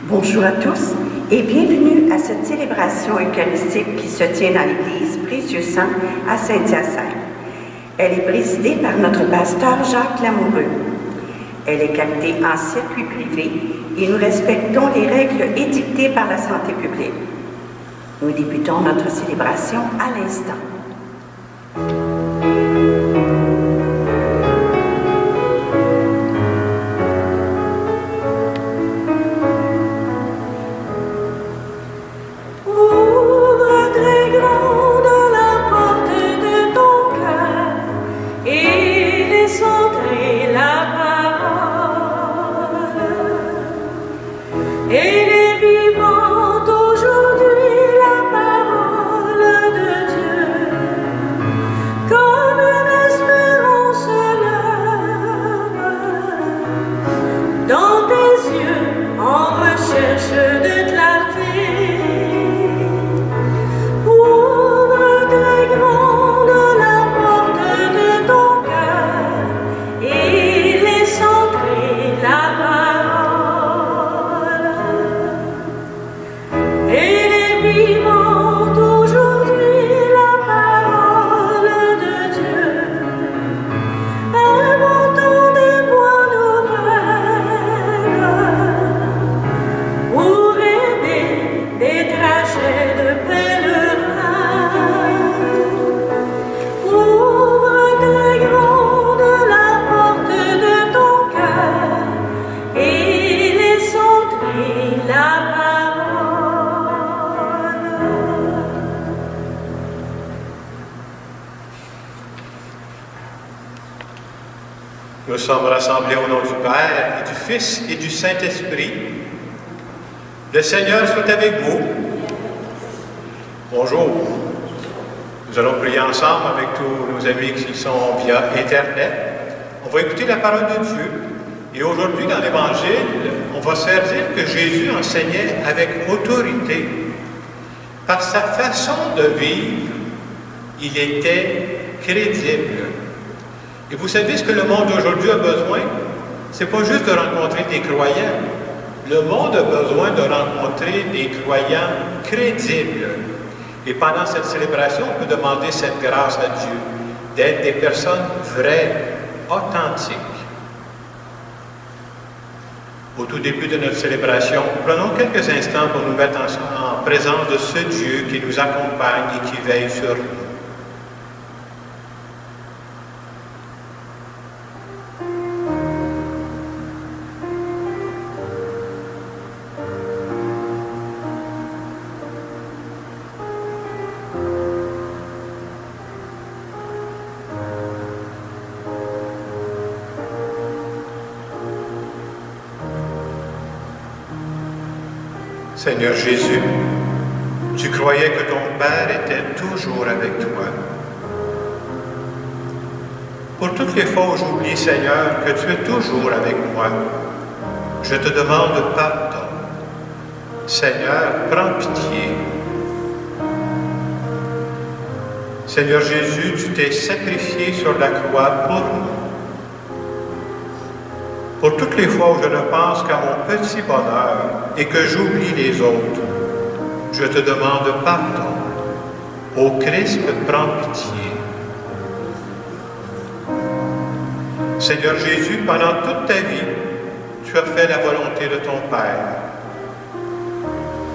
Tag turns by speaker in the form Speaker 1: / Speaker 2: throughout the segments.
Speaker 1: Bonjour à tous et bienvenue à cette célébration eucharistique qui se tient dans l'église Précieux Sang à Saint-Hyacinthe. Elle est présidée par notre pasteur Jacques Lamoureux. Elle est captée en circuit privé et nous respectons les règles édictées par la santé publique. Nous débutons notre célébration à l'instant.
Speaker 2: Nous sommes rassemblés au nom du Père, et du Fils et du Saint-Esprit. Le Seigneur soit avec vous. Bonjour. Nous allons prier ensemble avec tous nos amis qui sont via Internet. On va écouter la parole de Dieu. Et aujourd'hui, dans l'Évangile, on va se faire dire que Jésus enseignait avec autorité. Par sa façon de vivre, il était crédible. Et vous savez ce que le monde d'aujourd'hui a besoin? C'est pas juste de rencontrer des croyants. Le monde a besoin de rencontrer des croyants crédibles. Et pendant cette célébration, on peut demander cette grâce à Dieu, d'être des personnes vraies, authentiques. Au tout début de notre célébration, prenons quelques instants pour nous mettre en présence de ce Dieu qui nous accompagne et qui veille sur nous. Seigneur Jésus, tu croyais que ton Père était toujours avec toi. Pour toutes les fois où j'oublie, Seigneur, que tu es toujours avec moi, je te demande pardon. Seigneur, prends pitié. Seigneur Jésus, tu t'es sacrifié sur la croix pour nous. Pour toutes les fois où je ne pense qu'à mon petit bonheur et que j'oublie les autres, je te demande pardon. Ô Christ, prends pitié. Seigneur Jésus, pendant toute ta vie, tu as fait la volonté de ton Père.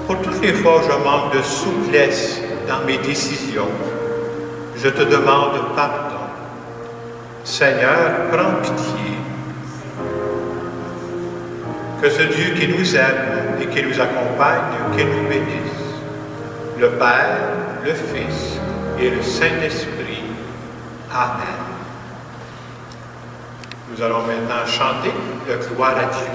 Speaker 2: Pour toutes les fois où je manque de souplesse dans mes décisions, je te demande pardon. Seigneur, prends pitié. Que ce Dieu qui nous aime et qui nous accompagne, qui nous bénisse, le Père, le Fils et le Saint-Esprit. Amen. Nous allons maintenant chanter le gloire à Dieu.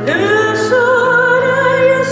Speaker 3: Le soleil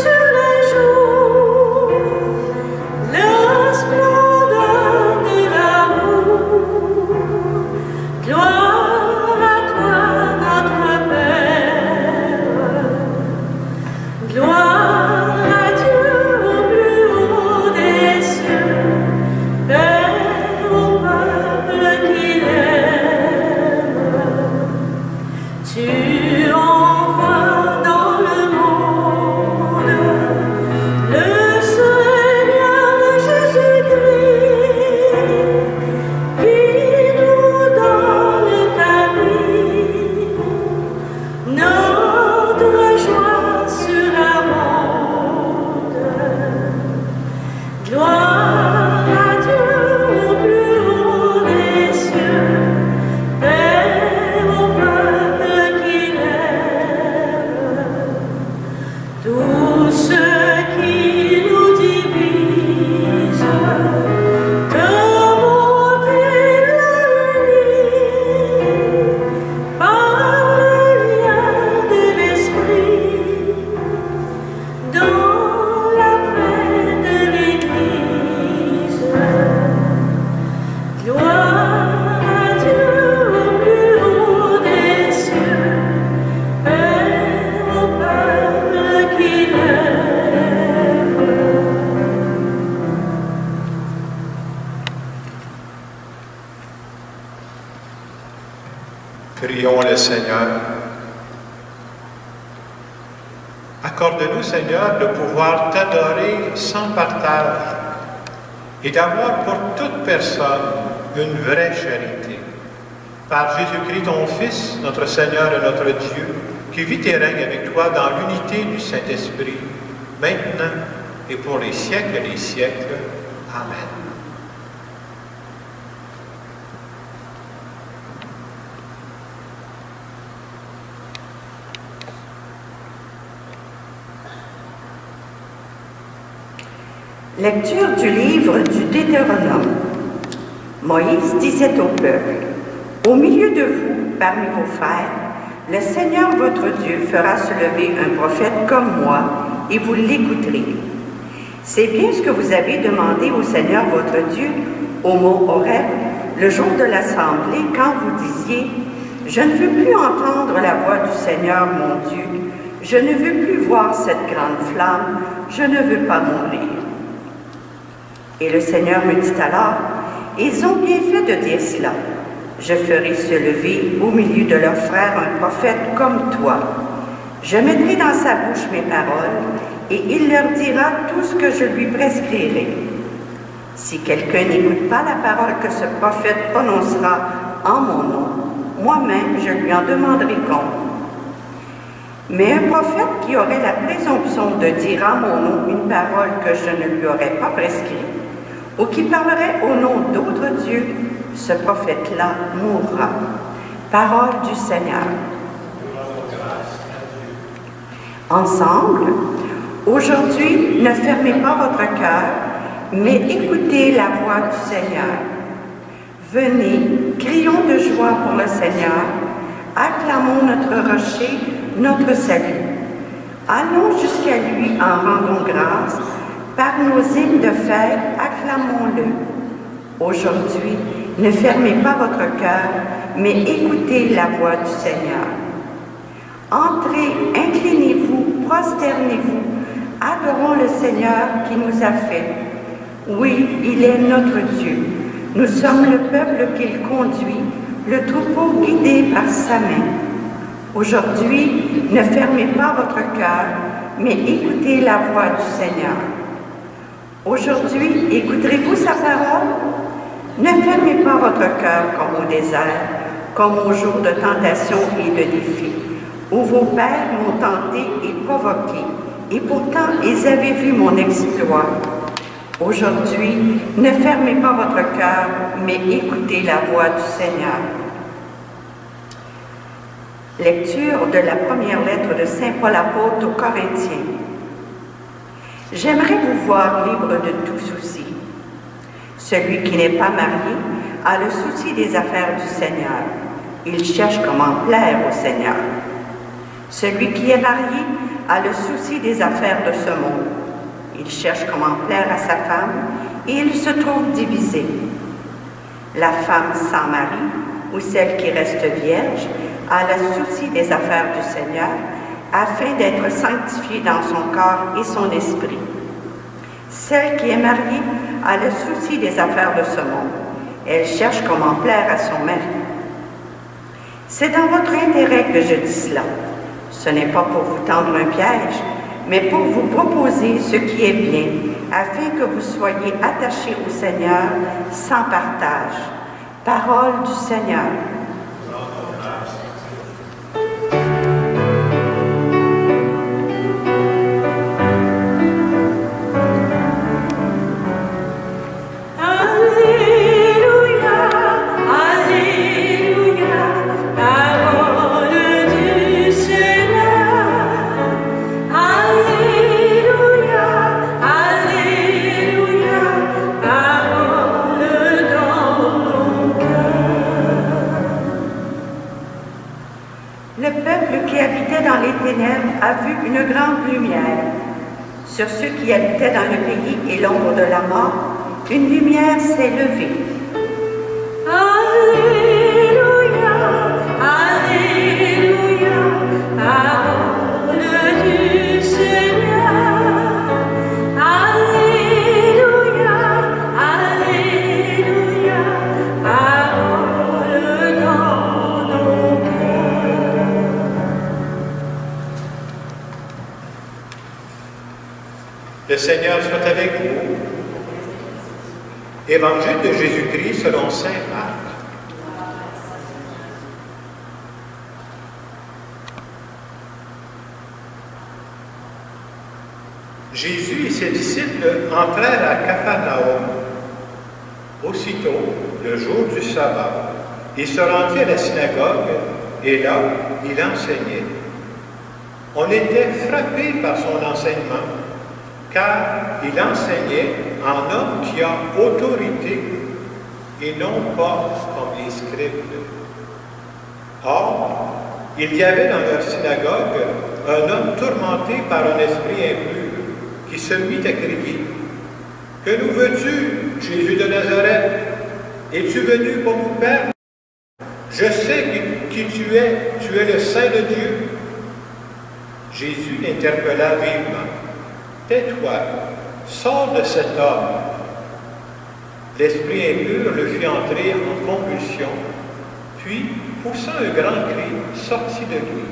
Speaker 2: Prions le Seigneur. Accorde-nous, Seigneur, de pouvoir t'adorer sans partage et d'avoir pour toute personne une vraie charité. Par Jésus-Christ, ton Fils, notre Seigneur et notre Dieu, qui vit et règne avec toi dans l'unité du Saint-Esprit, maintenant et pour les siècles des siècles. Amen.
Speaker 1: Lecture du livre du Deutéronome. Moïse disait au peuple, « Au milieu de vous, parmi vos frères, le Seigneur votre Dieu fera se lever un prophète comme moi, et vous l'écouterez. C'est bien ce que vous avez demandé au Seigneur votre Dieu au mont Horeb, le jour de l'assemblée, quand vous disiez, « Je ne veux plus entendre la voix du Seigneur mon Dieu, je ne veux plus voir cette grande flamme, je ne veux pas mourir. » Et le Seigneur me dit alors, « Ils ont bien fait de dire cela. Je ferai se lever au milieu de leurs frères un prophète comme toi. Je mettrai dans sa bouche mes paroles, et il leur dira tout ce que je lui prescrirai. Si quelqu'un n'écoute pas la parole que ce prophète prononcera en mon nom, moi-même je lui en demanderai compte. Mais un prophète qui aurait la présomption de dire en mon nom une parole que je ne lui aurais pas prescrite, ou qui parlerait au nom d'autres dieux, ce prophète-là mourra. » Parole du Seigneur. Ensemble, aujourd'hui, ne fermez pas votre cœur, mais écoutez la voix du Seigneur. Venez, crions de joie pour le Seigneur, acclamons notre rocher, notre salut. Allons jusqu'à lui en rendant grâce, par nos hymnes de fête, acclamons-le. Aujourd'hui, ne fermez pas votre cœur, mais écoutez la voix du Seigneur. Entrez, inclinez-vous, prosternez-vous, adorons le Seigneur qui nous a fait. Oui, il est notre Dieu. Nous sommes le peuple qu'il conduit, le troupeau guidé par sa main. Aujourd'hui, ne fermez pas votre cœur, mais écoutez la voix du Seigneur. Aujourd'hui, écouterez-vous sa parole? Ne fermez pas votre cœur comme au désert, comme au jour de tentation et de défi, où vos pères m'ont tenté et provoqué, et pourtant ils avaient vu mon exploit. Aujourd'hui, ne fermez pas votre cœur, mais écoutez la voix du Seigneur. Lecture de la première lettre de Saint Paul apôtre aux Corinthiens. J'aimerais vous voir libre de tout souci. Celui qui n'est pas marié a le souci des affaires du Seigneur. Il cherche comment plaire au Seigneur. Celui qui est marié a le souci des affaires de ce monde. Il cherche comment plaire à sa femme et il se trouve divisé. La femme sans mari ou celle qui reste vierge a le souci des affaires du Seigneur afin d'être sanctifiée dans son corps et son esprit. Celle qui est mariée a le souci des affaires de ce monde. Elle cherche comment plaire à son mari. C'est dans votre intérêt que je dis cela. Ce n'est pas pour vous tendre un piège, mais pour vous proposer ce qui est bien, afin que vous soyez attachés au Seigneur sans partage. Parole du Seigneur. A vu une grande lumière. Sur ceux qui habitaient dans le pays et l'ombre de la mort, une lumière s'est levée. Alléluia, Alléluia, parole du Seigneur. Alléluia, Alléluia, parole dans nos cœurs.
Speaker 2: avec vous. Évangile de Jésus-Christ selon saint Marc. Jésus et ses disciples entrèrent à Capharnaüm. Aussitôt, le jour du sabbat, il se rendit à la synagogue et là, il enseignait. On était frappé par son enseignement, car il enseignait en homme qui a autorité et non pas comme les scribes. Or, il y avait dans leur synagogue un homme tourmenté par un esprit impur qui se mit à crier. « Que nous veux-tu, Jésus de Nazareth? Es-tu venu pour nous perdre? Je sais qui tu es le Saint de Dieu. » Jésus l'interpella vivement. « Tais-toi, sors de cet homme. » L'esprit impur le fit entrer en convulsion, puis, poussant un grand cri, sortit de lui.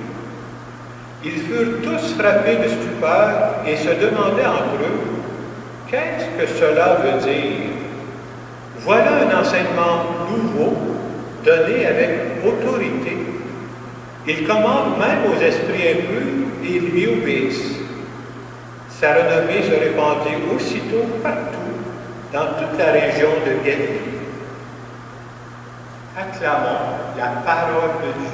Speaker 2: Ils furent tous frappés de stupeur et se demandaient entre eux, « Qu'est-ce que cela veut dire? » Voilà un enseignement nouveau, donné avec autorité. Il commande même aux esprits impurs et ils lui obéissent. Sa renommée se répandit aussitôt partout, dans toute la région de Galilée. Acclamons la parole de Dieu.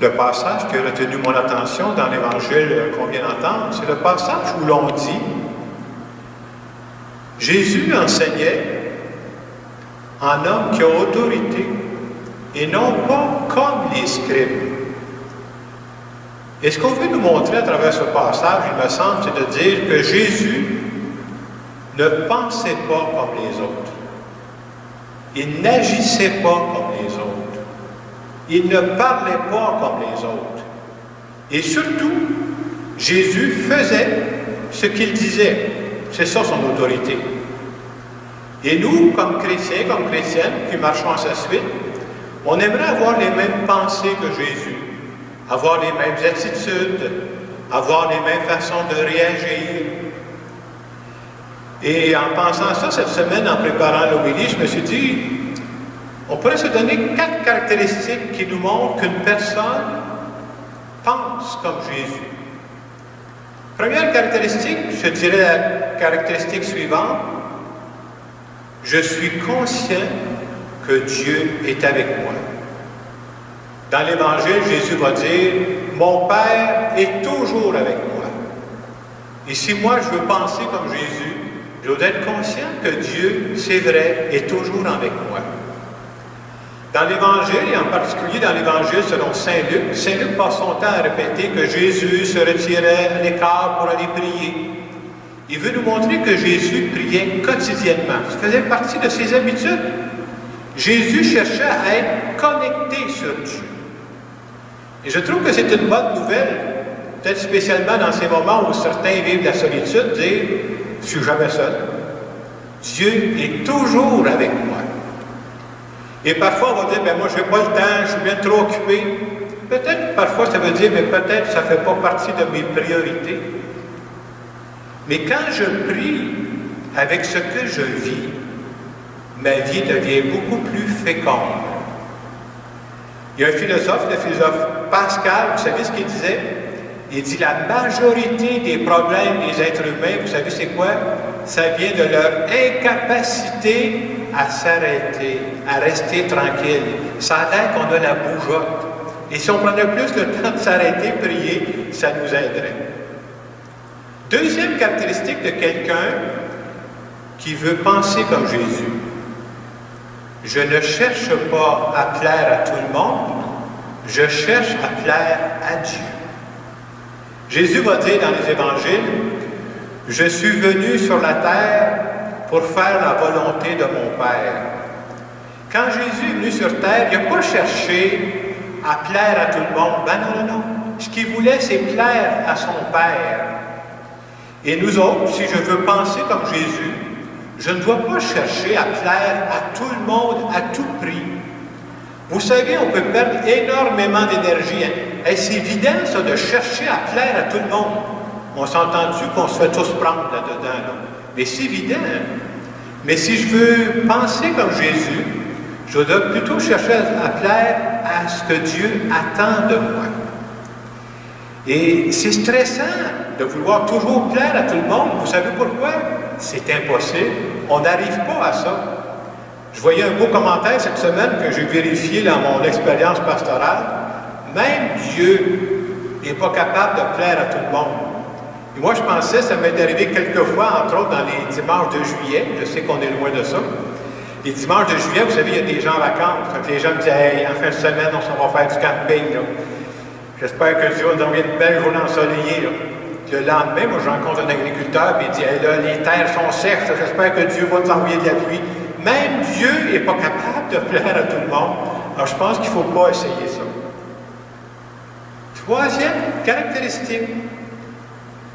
Speaker 2: Le passage qui a retenu mon attention dans l'évangile qu'on vient d'entendre, c'est le passage où l'on dit « Jésus enseignait en homme qui a autorité et non pas comme les scribes. » Et ce qu'on veut nous montrer à travers ce passage, il me semble, c'est de dire que Jésus ne pensait pas comme les autres. Il n'agissait pas comme les autres. Il ne parlait pas comme les autres. Et surtout, Jésus faisait ce qu'il disait. C'est ça son autorité. Et nous, comme chrétiens, comme chrétiennes, qui marchons à sa suite, on aimerait avoir les mêmes pensées que Jésus, avoir les mêmes attitudes, avoir les mêmes façons de réagir. Et en pensant à ça, cette semaine, en préparant l'homélie, je me suis dit, on pourrait se donner 4 caractéristiques qui nous montrent qu'une personne pense comme Jésus. Première caractéristique, je dirais la caractéristique suivante. Je suis conscient que Dieu est avec moi. Dans l'Évangile, Jésus va dire, mon Père est toujours avec moi. Et si moi je veux penser comme Jésus, je dois être conscient que Dieu, c'est vrai, est toujours avec moi. Dans l'Évangile, et en particulier dans l'Évangile selon Saint Luc passe son temps à répéter que Jésus se retirait à l'écart pour aller prier. Il veut nous montrer que Jésus priait quotidiennement. Ça faisait partie de ses habitudes. Jésus cherchait à être connecté sur Dieu. Et je trouve que c'est une bonne nouvelle, peut-être spécialement dans ces moments où certains vivent la solitude, dire « Je ne suis jamais seul. Dieu est toujours avec moi. » Et parfois, on va dire, ben moi, je n'ai pas le temps, je suis bien trop occupé. Peut-être, parfois, ça veut dire, mais peut-être, ça ne fait pas partie de mes priorités. Mais quand je prie avec ce que je vis, ma vie devient beaucoup plus féconde. Il y a un philosophe, le philosophe Pascal, vous savez ce qu'il disait? Il dit, la majorité des problèmes des êtres humains, vous savez c'est quoi? Ça vient de leur incapacité à s'arrêter, à rester tranquille. Ça a l'air qu'on a la bougeotte. Et si on prenait plus le temps de s'arrêter, prier, ça nous aiderait. Deuxième caractéristique de quelqu'un qui veut penser comme Jésus. Je ne cherche pas à plaire à tout le monde, je cherche à plaire à Dieu. Jésus va dire dans les évangiles, « Je suis venu sur la terre pour faire la volonté de mon Père. » Quand Jésus est venu sur terre, il n'a pas cherché à plaire à tout le monde. Ben non, non, non. Ce qu'il voulait, c'est plaire à son Père. Et nous autres, si je veux penser comme Jésus, je ne dois pas chercher à plaire à tout le monde à tout prix. Vous savez, on peut perdre énormément d'énergie. Et c'est évident, ça, de chercher à plaire à tout le monde. On s'est entendu qu'on se fait tous prendre là-dedans. Là. Mais c'est évident. Hein? Mais si je veux penser comme Jésus, je dois plutôt chercher à plaire à ce que Dieu attend de moi. Et c'est stressant de vouloir toujours plaire à tout le monde. Vous savez pourquoi? C'est impossible. On n'arrive pas à ça. Je voyais un beau commentaire cette semaine que j'ai vérifié dans mon expérience pastorale. Même Dieu n'est pas capable de plaire à tout le monde. Et moi, je pensais, ça m'est arrivé quelques fois, entre autres dans les dimanches de juillet. Je sais qu'on est loin de ça. Les dimanches de juillet, vous savez, il y a des gens en vacances. Quand les gens me disent, hey, en fin de semaine, on s'en va faire du camping. Là. J'espère que Dieu va nous envoyer une belle journée ensoleillée. Là. Le lendemain, moi, je rencontre un agriculteur et il dit, hey, là, les terres sont sèches, j'espère que Dieu va nous envoyer de la pluie. Même Dieu n'est pas capable de plaire à tout le monde. Alors, je pense qu'il ne faut pas essayer ça. Troisième caractéristique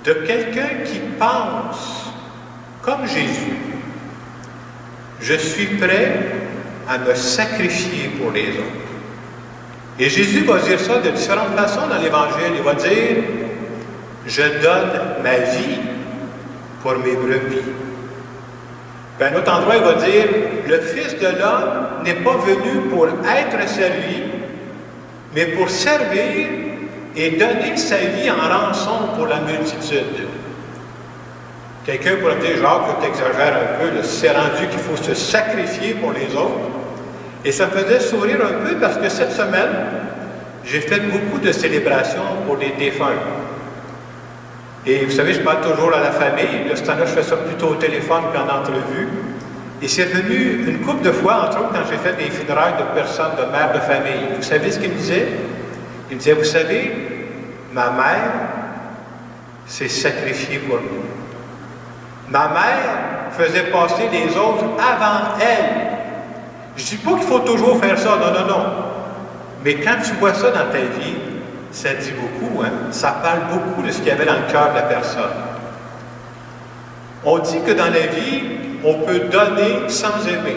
Speaker 2: de quelqu'un qui pense comme Jésus. Je suis prêt à me sacrifier pour les autres. Et Jésus va dire ça de différentes façons dans l'Évangile. Il va dire, je donne ma vie pour mes brebis. Puis à un autre endroit, il va dire, le Fils de l'homme n'est pas venu pour être servi, mais pour servir et donner sa vie en rançon pour la multitude. Quelqu'un pourrait me dire, Jacques, tu exagères un peu, c'est rendu qu'il faut se sacrifier pour les autres. Et ça me faisait sourire un peu parce que cette semaine, j'ai fait beaucoup de célébrations pour les défunts. Et vous savez, je parle toujours à la famille. De ce temps-là, je fais ça plutôt au téléphone qu'en entrevue. Et c'est revenu une couple de fois, entre autres, quand j'ai fait des funérailles de personnes, de mères de famille. Vous savez ce qu'il me disait? Il me disait, vous savez, ma mère s'est sacrifiée pour nous. Ma mère faisait passer les autres avant elle. Je ne dis pas qu'il faut toujours faire ça, non, non, non. Mais quand tu vois ça dans ta vie, ça dit beaucoup, hein? Ça parle beaucoup de ce qu'il y avait dans le cœur de la personne. On dit que dans la vie, on peut donner sans aimer.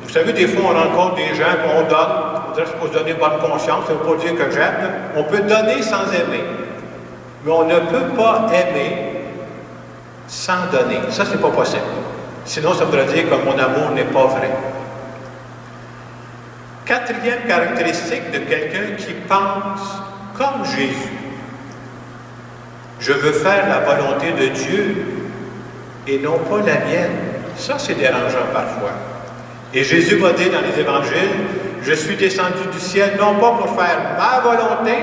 Speaker 2: Vous savez, des fois, on rencontre des gens qu'on donne, on dirait qu'il faut se donner bonne conscience, ça ne veut pas dire que j'aime. On peut donner sans aimer. Mais on ne peut pas aimer sans donner. Ça, c'est pas possible. Sinon, ça voudrait dire que mon amour n'est pas vrai. Quatrième caractéristique de quelqu'un qui pense comme Jésus. Je veux faire la volonté de Dieu et non pas la mienne. Ça, c'est dérangeant parfois. Et Jésus va dire dans les évangiles, je suis descendu du ciel non pas pour faire ma volonté,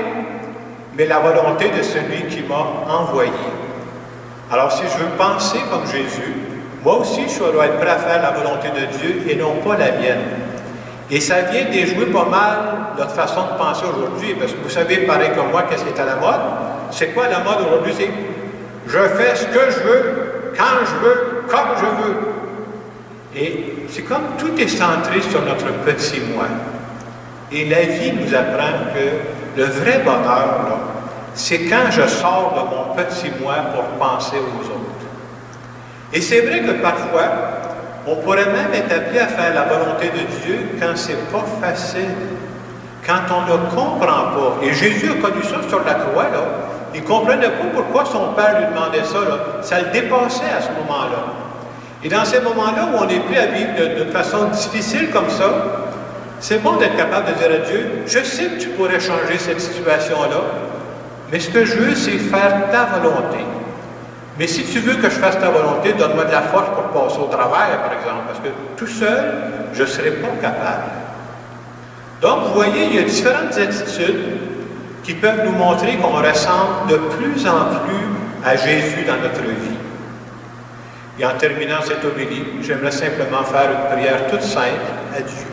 Speaker 2: mais la volonté de celui qui m'a envoyé. Alors, si je veux penser comme Jésus, moi aussi, je dois être prêt à faire la volonté de Dieu et non pas la mienne. Et ça vient déjouer pas mal notre façon de penser aujourd'hui, parce que vous savez, pareil comme moi, qu'est-ce qui est à la mode? C'est quoi la mode aujourd'hui? C'est « je fais ce que je veux, quand je veux, comme je veux ». Et c'est comme tout est centré sur notre petit moi. Et la vie nous apprend que le vrai bonheur, là, c'est quand je sors de mon petit moi pour penser aux autres. Et c'est vrai que parfois, on pourrait même être appelé à faire la volonté de Dieu quand c'est pas facile, quand on ne comprend pas. Et Jésus a connu ça sur la croix, là. Il ne comprenait pas pourquoi son Père lui demandait ça, là. Ça le dépassait à ce moment-là. Et dans ces moments-là où on est pris à vivre de façon difficile comme ça, c'est bon d'être capable de dire à Dieu, je sais que tu pourrais changer cette situation-là, mais ce que je veux, c'est faire ta volonté. Mais si tu veux que je fasse ta volonté, donne-moi de la force pour passer au travers, par exemple, parce que tout seul, je ne serai pas capable. Donc, vous voyez, il y a différentes attitudes qui peuvent nous montrer qu'on ressemble de plus en plus à Jésus dans notre vie. Et en terminant cette homélie, j'aimerais simplement faire une prière toute simple à Dieu.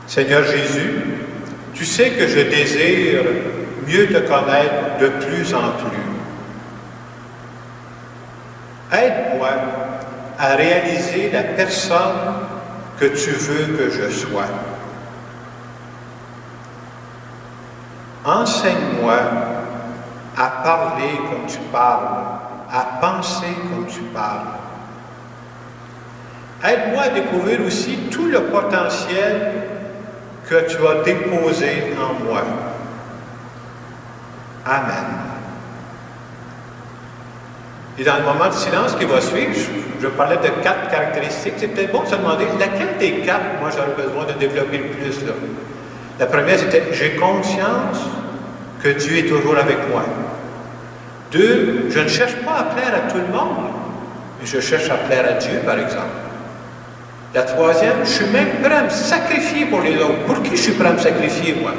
Speaker 2: Seigneur Jésus, tu sais que je désire mieux te connaître de plus en plus. Aide-moi à réaliser la personne que tu veux que je sois. Enseigne-moi à parler comme tu parles, à penser comme tu parles. Aide-moi à découvrir aussi tout le potentiel que tu as déposé en moi. Amen. Et dans le moment de silence qui va suivre, je parlais de 4 caractéristiques. C'est peut-être bon de se demander laquelle des 4, moi, j'aurais besoin de développer le plus là. La première, c'était « J'ai conscience que Dieu est toujours avec moi ». 2, je ne cherche pas à plaire à tout le monde, mais je cherche à plaire à Dieu, par exemple. La 3e, je suis même prêt à me sacrifier pour les autres. Pour qui je suis prêt à me sacrifier, moi?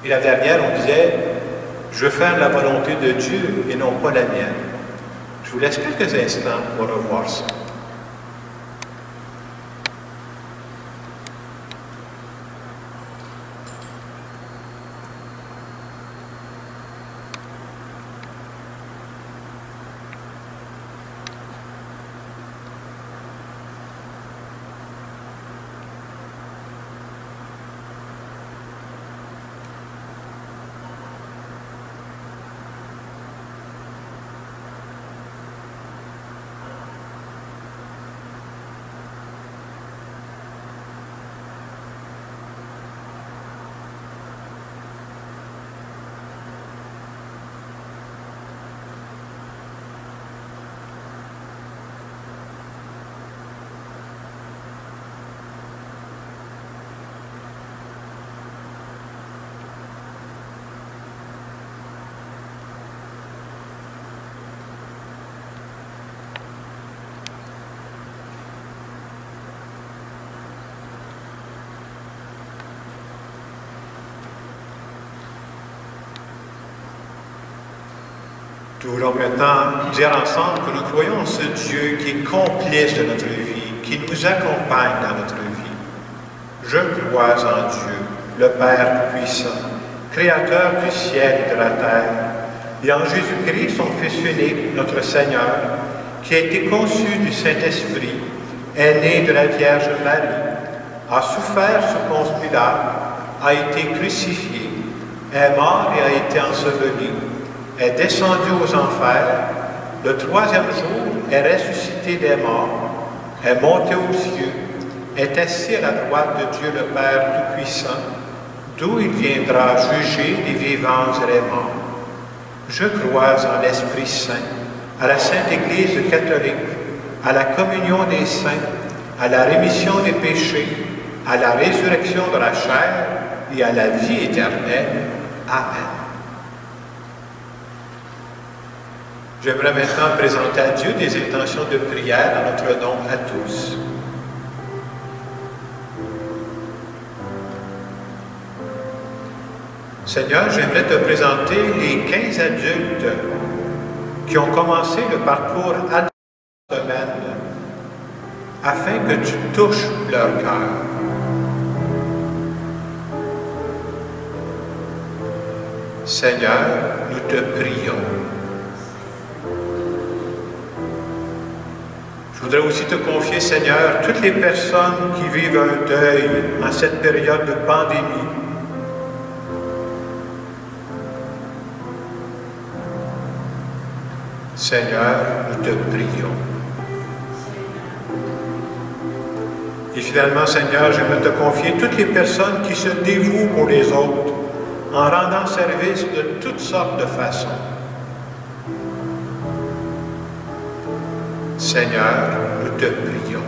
Speaker 2: Et la dernière, on disait « Je veux faire la volonté de Dieu et non pas la mienne ». Je vous laisse quelques instants pour revoir ça. Nous voulons maintenant dire ensemble que nous croyons en ce Dieu qui est complice de notre vie, qui nous accompagne dans notre vie. Je crois en Dieu, le Père puissant, Créateur du ciel et de la terre, et en Jésus-Christ, son Fils unique, notre Seigneur, qui a été conçu du Saint-Esprit, est né de la Vierge Marie, a souffert sous Ponce Pilate, a été crucifié, est mort et a été enseveli, est descendu aux enfers, le 3e jour est ressuscité des morts, est monté aux cieux, est assis à la droite de Dieu le Père Tout-Puissant, d'où il viendra juger les vivants et les morts. Je crois en l'Esprit Saint, à la Sainte Église catholique, à la communion des saints, à la rémission des péchés, à la résurrection de la chair et à la vie éternelle. Amen. J'aimerais maintenant présenter à Dieu des intentions de prière en notre nom à tous. Seigneur, j'aimerais te présenter les 15 adultes qui ont commencé le parcours à la semaine afin que tu touches leur cœur. Seigneur, nous te prions. Je voudrais aussi te confier, Seigneur, toutes les personnes qui vivent un deuil en cette période de pandémie. Seigneur, nous te prions. Et finalement, Seigneur, j'aimerais te confier toutes les personnes qui se dévouent pour les autres en rendant service de toutes sortes de façons. Seigneur, nous te prions.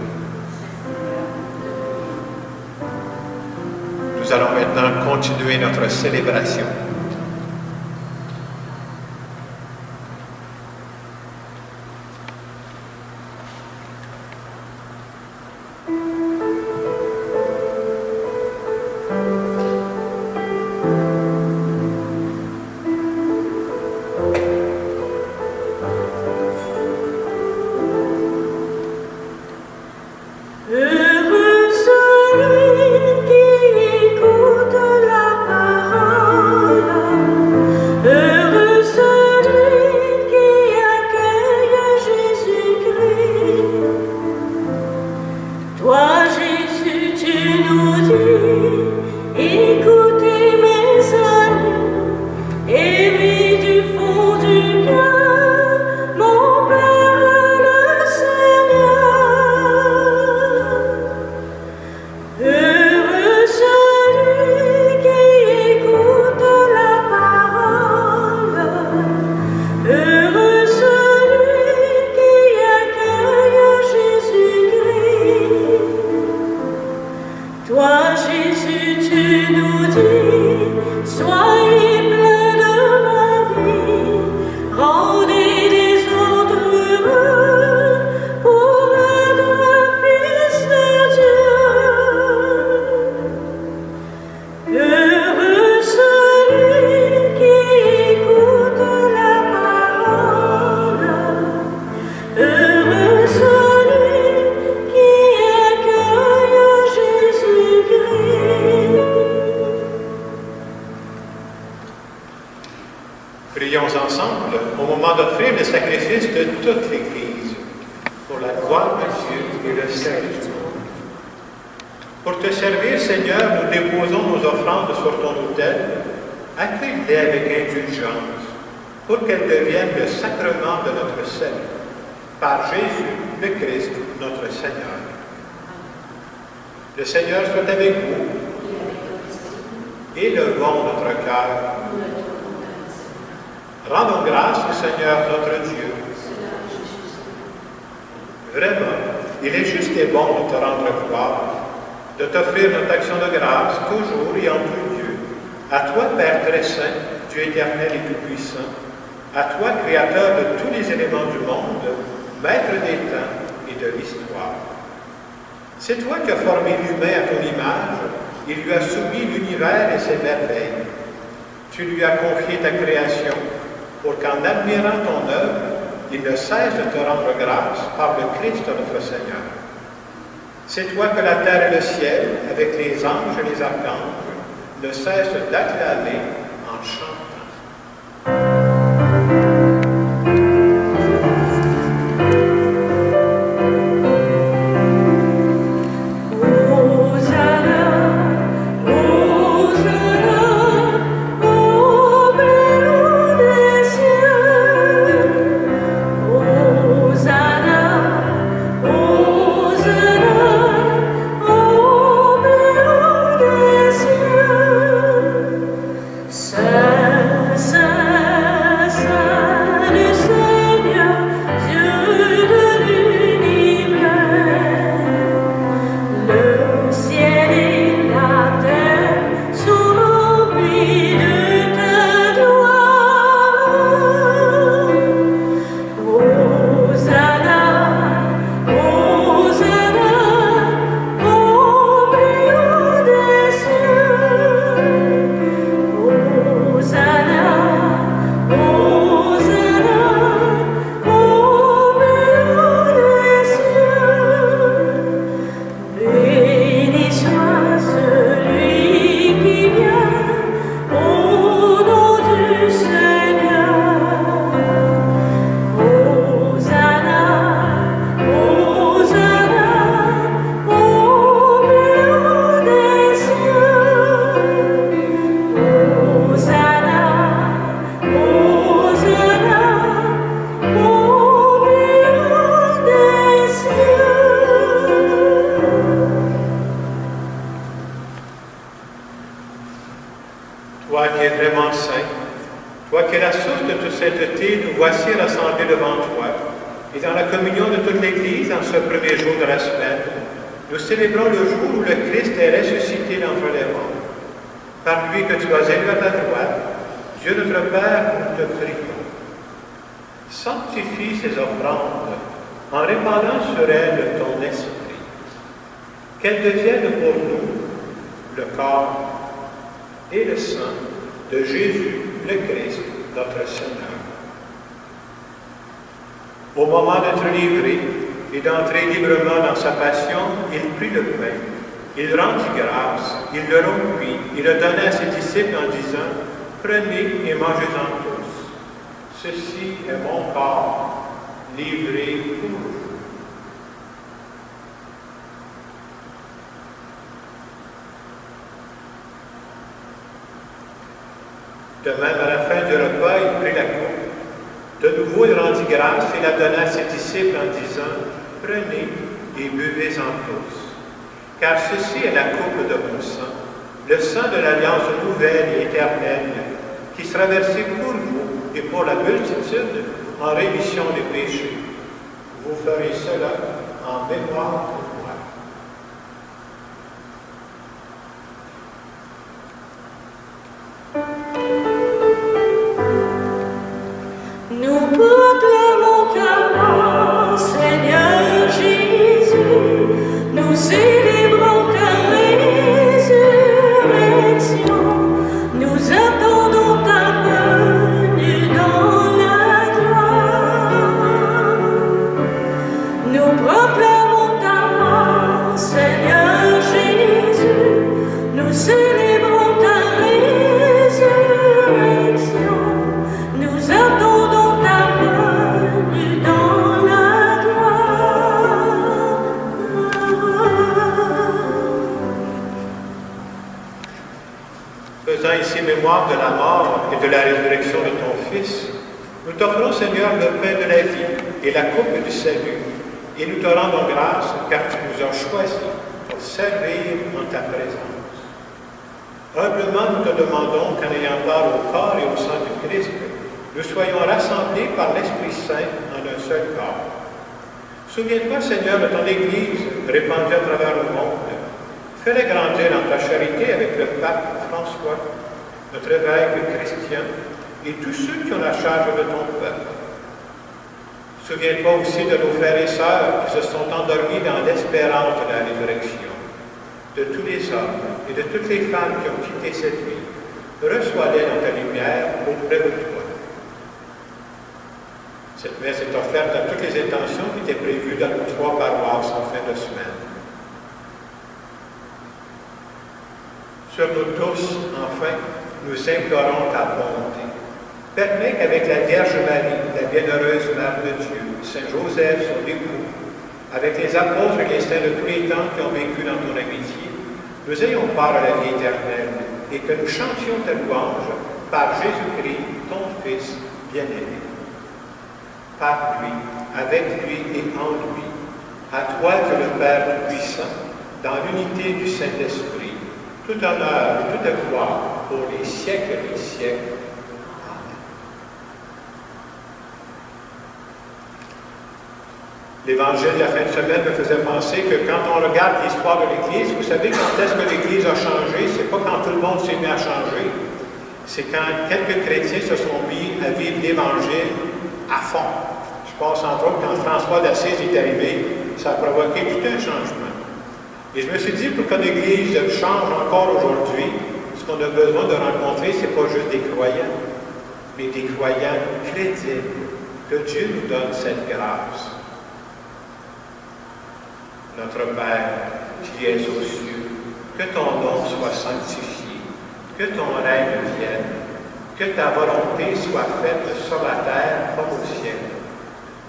Speaker 2: Nous allons maintenant continuer notre célébration.
Speaker 3: Toi, Jésus, tu nous dis, écoutez mes amis, aimez du fond du cœur, mon Père le Seigneur. Heureux celui qui écoute la parole, heureux celui qui accueille Jésus-Christ. Toi, Jésus, tu nous dis, soyez plein de ma vie, rendez les autres heureux pour être fils de Dieu. Heureux celui qui écoute la parole, heureux celui qui accueille Jésus-Christ.
Speaker 2: Prions ensemble au moment d'offrir le sacrifice de toute l'Église pour la gloire de Dieu et le salut du monde. Pour te servir, Seigneur, nous déposons nos offrandes sur ton autel. Accueille-les avec indulgence pour qu'elles deviennent le sacrement de notre salut. Par Jésus, le Christ, notre Seigneur. Le Seigneur soit avec vous. Élevons notre cœur. Rendons grâce au Seigneur notre Dieu. Vraiment, il est juste et bon de te rendre gloire, de t'offrir notre action de grâce, toujours et en tout lieu. À toi, Père très saint, Dieu éternel et tout-puissant, à toi, Créateur de tous les éléments du monde, Maître des temps et de l'histoire. C'est toi qui as formé l'humain à ton image et lui as soumis l'univers et ses merveilles. Tu lui as confié ta création pour qu'en admirant ton œuvre, il ne cesse de te rendre grâce par le Christ notre Seigneur. C'est toi que la terre et le ciel, avec les anges et les archanges, ne cessent d'acclamer en chantant. Qu'elles deviennent pour nous le corps et le sang de Jésus, le Christ, notre Seigneur. Au moment d'être livré et d'entrer librement dans sa passion, il prit le pain, il rendit grâce, il le rompit, il le donna à ses disciples en disant, « Prenez et mangez-en tous. Ceci est mon corps, livré pour vous. » De même, à la fin du repas, il prit la coupe. De nouveau, il rendit grâce et la donna à ses disciples en disant, « Prenez et buvez-en tous, car ceci est la coupe de mon sang, le sang de l'alliance nouvelle et éternelle, qui sera versé pour vous et pour la multitude en rémission des péchés. Vous ferez cela en mémoire de moi. »
Speaker 3: Nous proclamons ta mort, Seigneur Jésus, nous célébrons ta résurrection, nous attendons ta venue dans la gloire. Nous proclamons ta mort, Seigneur Jésus, nous célébrons ta résurrection, nous attendons ta venue dans la gloire.
Speaker 2: Faisant ici mémoire de la mort et de la résurrection de ton Fils, nous t'offrons, Seigneur, le pain de la vie et la coupe du salut, et nous te rendons grâce car tu nous as choisis pour servir en ta présence. Humblement, nous te demandons qu'en ayant part au corps et au sang du Christ, nous soyons rassemblés par l'Esprit Saint en un seul corps. Souviens-toi, Seigneur, de ton Église répandue à travers le monde. Fais-la grandir dans ta charité avec le pape François, notre évêque Christian et tous ceux qui ont la charge de ton peuple. Souviens-toi aussi de nos frères et sœurs qui se sont endormis dans l'espérance de la résurrection, de tous les hommes et de toutes les femmes qui ont quitté cette vie. Reçois-les dans ta lumière auprès de toi. Cette messe est offerte à toutes les intentions qui étaient prévues dans nos 3 paroisses en fin de semaine. Sur nous tous, enfin, nous implorons ta bonté. Permets qu'avec la Vierge Marie, la bienheureuse Mère de Dieu, Saint Joseph, son époux, avec les apôtres et les saints de tous les temps qui ont vécu dans ton amitié, nous ayons part à la vie éternelle et que nous chantions ta louange par Jésus-Christ, ton Fils bien-aimé. Par lui, avec lui et en lui, à toi que le Père puissant, dans l'unité du Saint-Esprit, tout honneur et toute gloire pour les siècles des siècles. Amen. L'Évangile de la fin de semaine me faisait penser que quand on regarde l'histoire de l'Église, vous savez quand est-ce que l'Église a changé? C'est pas quand tout le monde s'est mis à changer. C'est quand quelques chrétiens se sont mis à vivre l'Évangile à fond. Je pense entre autres quand François d'Assise est arrivé, ça a provoqué tout un changement. Et je me suis dit, pour que l'Église change encore aujourd'hui, ce qu'on a besoin de rencontrer, ce n'est pas juste des croyants, mais des croyants crédibles. Que Dieu nous donne cette grâce. Notre Père, qui es aux cieux, que ton nom soit sanctifié, que ton règne vienne, que ta volonté soit faite sur la terre comme au ciel.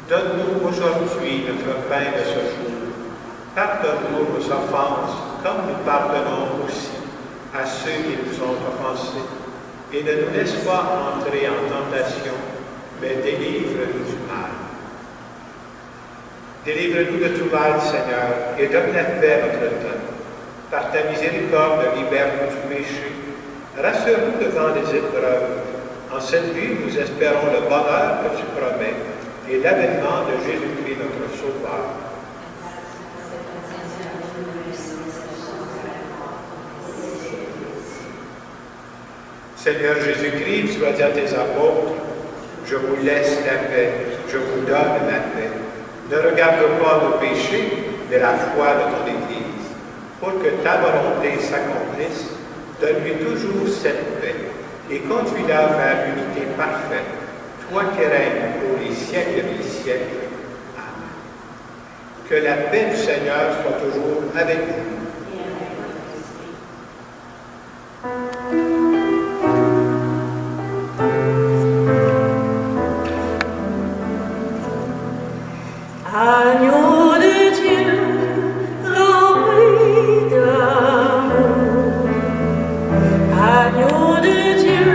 Speaker 2: Donne-nous aujourd'hui notre pain de ce jour. Pardonne-nous nos offenses, comme nous pardonnons aussi à ceux qui nous ont offensés. Et ne nous laisse pas entrer en tentation, mais délivre-nous du mal. Délivre-nous de tout mal, Seigneur, et donne la paix à notre temps. Par ta miséricorde, libère-nous du péché. Rassure-nous devant les épreuves. En cette vie, nous espérons le bonheur que tu promets et l'avènement de Jésus-Christ, notre Sauveur. Seigneur Jésus-Christ, tu as dit à tes apôtres, je vous laisse la paix, je vous donne la paix. Ne regarde pas nos péchés, mais la foi de ton Église. Pour que ta volonté s'accomplisse, donne-lui toujours cette paix et conduis-la vers l'unité parfaite, toi qui règnes pour les siècles des siècles. Amen. Que la paix du Seigneur soit toujours avec vous.
Speaker 3: Agneau de Dieu, rempli d'amour, agneau de Dieu,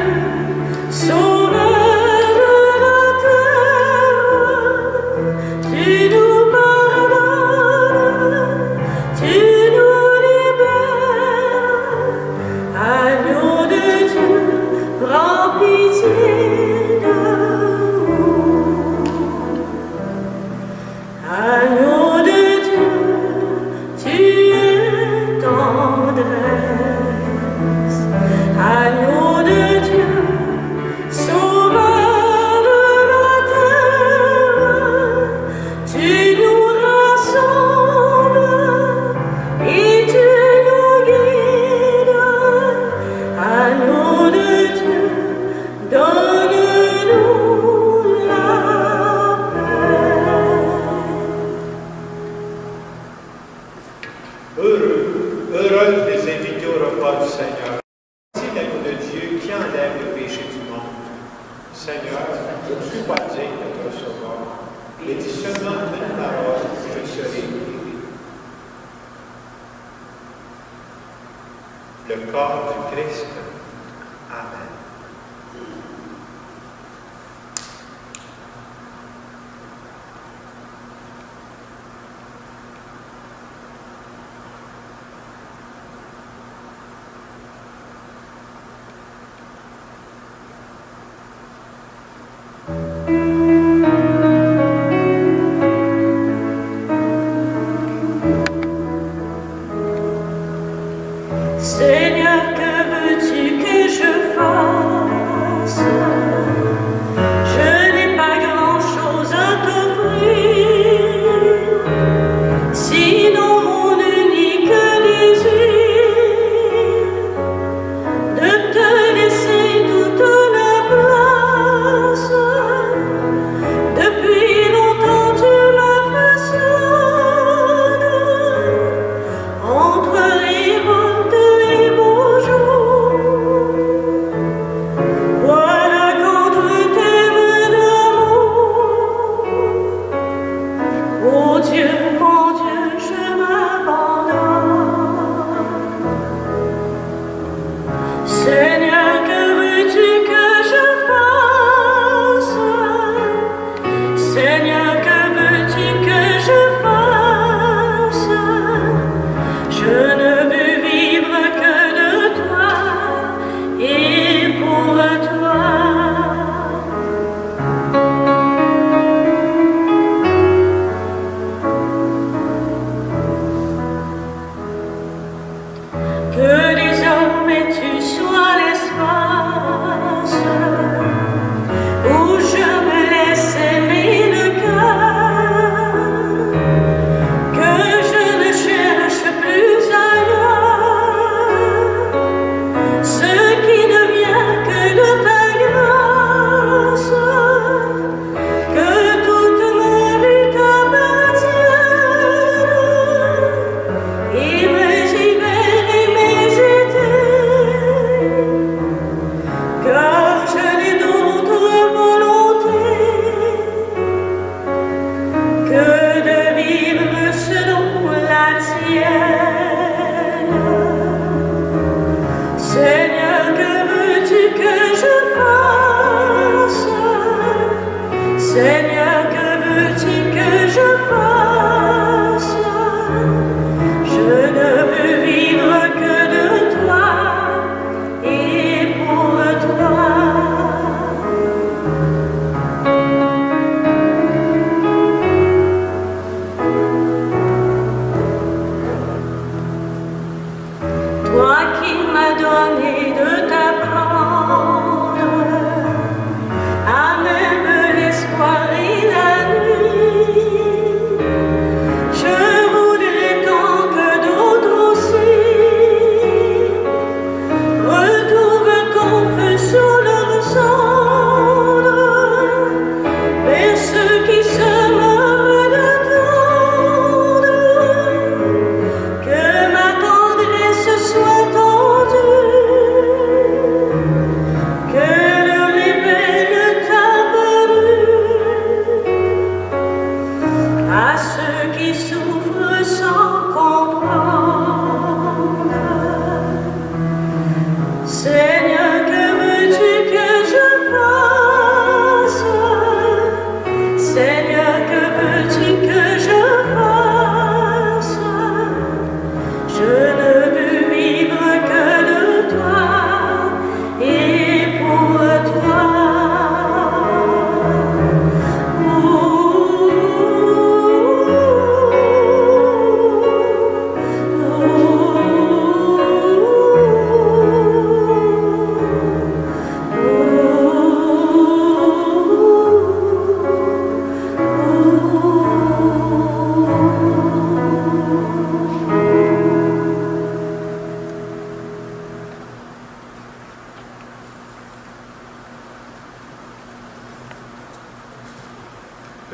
Speaker 3: tendresse. Agneau de Dieu, sauveur de la terre, tu nous rassembles et tu nous guides. Agneau de Dieu, donne-nous la paix.
Speaker 2: Heureux les invités au repas du Seigneur. C'est l'agneau de Dieu qui enlève le péché du monde. Seigneur, je ne suis pas digne de te recevoir, mais dis seulement une parole que je serai guéri. Le corps du Christ. Amen.
Speaker 3: Seigneur, que veux-tu que je fasse? Je n'ai pas grand-chose à t'offrir, sinon mon unique désir de te laisser toute la place. Depuis longtemps tu la façonnes entre révolte et beau jour. Voilà qu'entre tes mains d'amour, oh Dieu, mon Dieu, je m'abandonne. Seigneur, que veux-tu que je fasse? Seigneur, que veux-tu que je fasse? Je ne veux vivre que de toi et pour toi. Que désormais tu sois l'espace où je me laisse aimer le cœur, que je ne cherche plus ailleurs ce qui ne vient que de ta grâce, que toute ma vie t'appartienne, et mes hivers et mes étés, car je n'ai d'autre volonté que de vivre selon la tienne. Seigneur, que veux-tu que je fasse? Seigneur, que veux-tu que je fasse? Je ne veux vivre que de toi et pour toi. Toi qui m'as donné de t'apprendre à même l'espoir et la nuit, je voudrais tant que d'autres aussi retrouvent ton feu sur leur cendre, vers ceux qui se meurent d'attendre, que ma tendresse soit tendue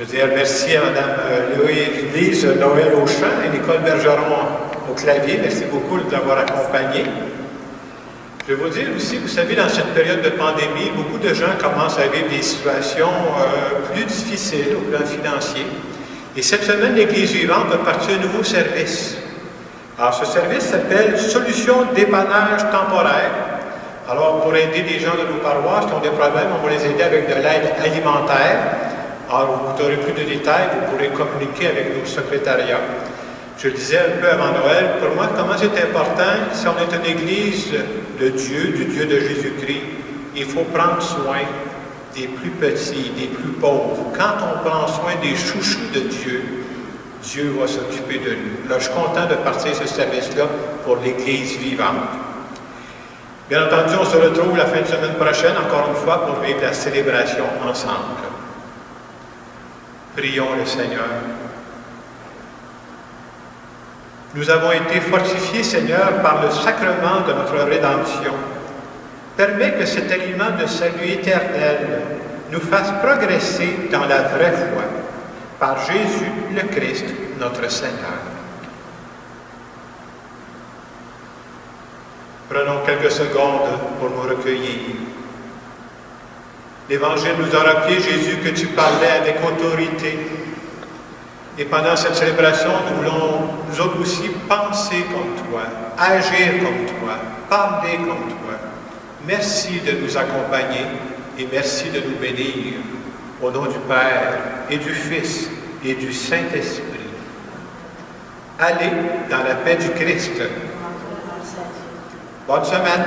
Speaker 2: Je veux dire merci à Mme Louise Noël au chant et Nicole Bergeron au clavier. Merci beaucoup de l'avoir accompagné. Je vais vous dire aussi, vous savez, dans cette période de pandémie, beaucoup de gens commencent à vivre des situations plus difficiles au plan financier. Et cette semaine, l'Église vivante a parti un nouveau service. Alors, ce service s'appelle Solutions dépannage temporaire. Alors, pour aider les gens de nos paroisses qui ont des problèmes, on va les aider avec de l'aide alimentaire. Alors, vous aurez plus de détails, vous pourrez communiquer avec nos secrétariats. Je le disais un peu avant Noël, pour moi, comment c'est important, si on est une Église de Dieu, du Dieu de Jésus-Christ, il faut prendre soin des plus petits, des plus pauvres. Quand on prend soin des chouchous de Dieu, Dieu va s'occuper de nous. Là, je suis content de partir ce service-là pour l'Église vivante. Bien entendu, on se retrouve la fin de semaine prochaine, encore une fois, pour vivre la célébration ensemble. Prions le Seigneur. Nous avons été fortifiés, Seigneur, par le sacrement de notre rédemption. Permets que cet aliment de salut éternel nous fasse progresser dans la vraie foi, par Jésus le Christ, notre Seigneur. Prenons quelques secondes pour nous recueillir. L'Évangile nous a rappelé, Jésus, que tu parlais avec autorité. Et pendant cette célébration, nous voulons, nous autres aussi, penser comme toi, agir comme toi, parler comme toi. Merci de nous accompagner et merci de nous bénir. Au nom du Père et du Fils et du Saint-Esprit. Allez dans la paix du Christ. Bonne semaine.